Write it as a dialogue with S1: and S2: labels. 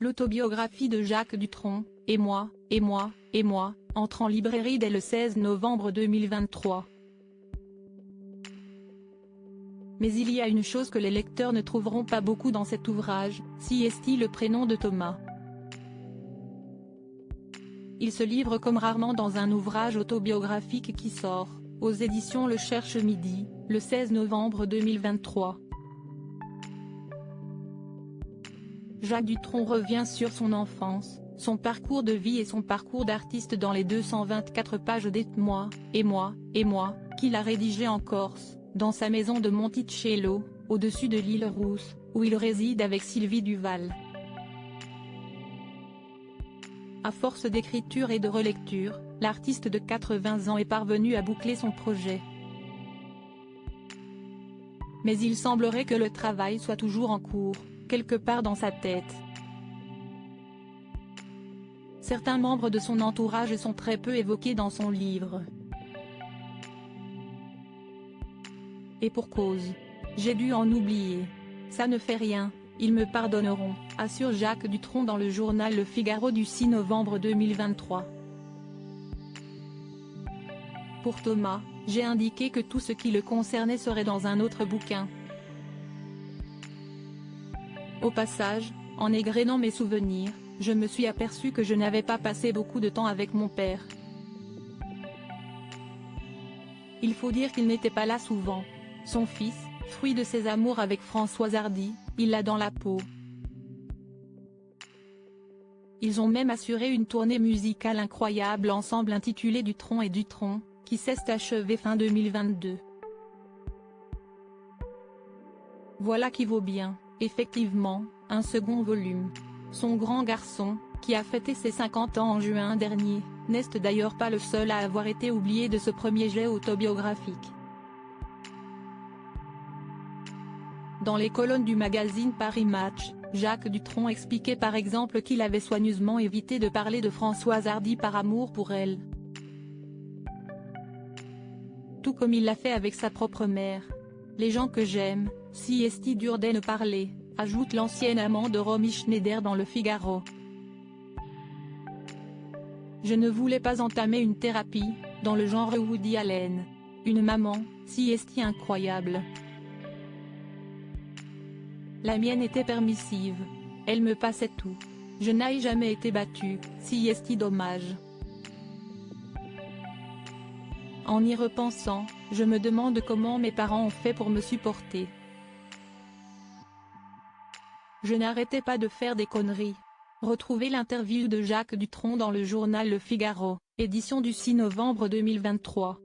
S1: L'autobiographie de Jacques Dutronc, Et moi, et moi, et moi, entre en librairie dès le 16 novembre 2023. Mais il y a une chose que les lecteurs ne trouveront pas beaucoup dans cet ouvrage, si est-il le prénom de Thomas. Il se livre comme rarement dans un ouvrage autobiographique qui sort, aux éditions Le Cherche Midi, le 16 novembre 2023. Jacques Dutronc revient sur son enfance, son parcours de vie et son parcours d'artiste dans les 224 pages d'Aide-moi, et moi, et moi, qu'il a rédigé en Corse, dans sa maison de Monticello, au-dessus de l'île Rousse, où il réside avec Sylvie Duval. À force d'écriture et de relecture, l'artiste de 80 ans est parvenu à boucler son projet. Mais il semblerait que le travail soit toujours en cours, quelque part dans sa tête. Certains membres de son entourage sont très peu évoqués dans son livre. Et pour cause. J'ai dû en oublier. Ça ne fait rien, ils me pardonneront, assure Jacques Dutronc dans le journal Le Figaro du 6 novembre 2023. Pour Thomas, j'ai indiqué que tout ce qui le concernait serait dans un autre bouquin. Au passage, en égrénant mes souvenirs, je me suis aperçu que je n'avais pas passé beaucoup de temps avec mon père. Il faut dire qu'il n'était pas là souvent. Son fils, fruit de ses amours avec Françoise Hardy, il l'a dans la peau. Ils ont même assuré une tournée musicale incroyable ensemble intitulée Dutronc et Dutronc, qui s'est achevée fin 2022. Voilà qui vaut bien, effectivement, un second volume. Son grand garçon, qui a fêté ses 50 ans en juin dernier, n'est d'ailleurs pas le seul à avoir été oublié de ce premier jet autobiographique. Dans les colonnes du magazine Paris Match, Jacques Dutronc expliquait par exemple qu'il avait soigneusement évité de parler de Françoise Hardy par amour pour elle. Tout comme il l'a fait avec sa propre mère. Les gens que j'aime, si est dur d'en parler, ajoute l'ancienne amant de Romy Schneider dans Le Figaro. Je ne voulais pas entamer une thérapie, dans le genre Woody Allen. Une maman, si incroyable. La mienne était permissive. Elle me passait tout. Je n'ai jamais été battue, si dommage. En y repensant, je me demande comment mes parents ont fait pour me supporter. Je n'arrêtais pas de faire des conneries. Retrouvez l'interview de Jacques Dutronc dans le journal Le Figaro, édition du 6 novembre 2023.